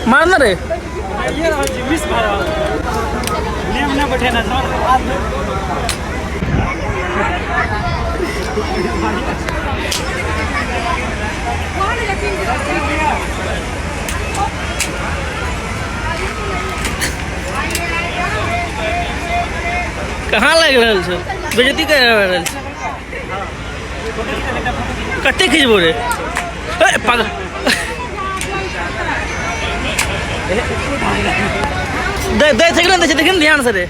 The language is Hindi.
मारना रे कहाँ लग रहा है बेजती कर रहा है कते खींचबो रे पागल देख ध्यान से रे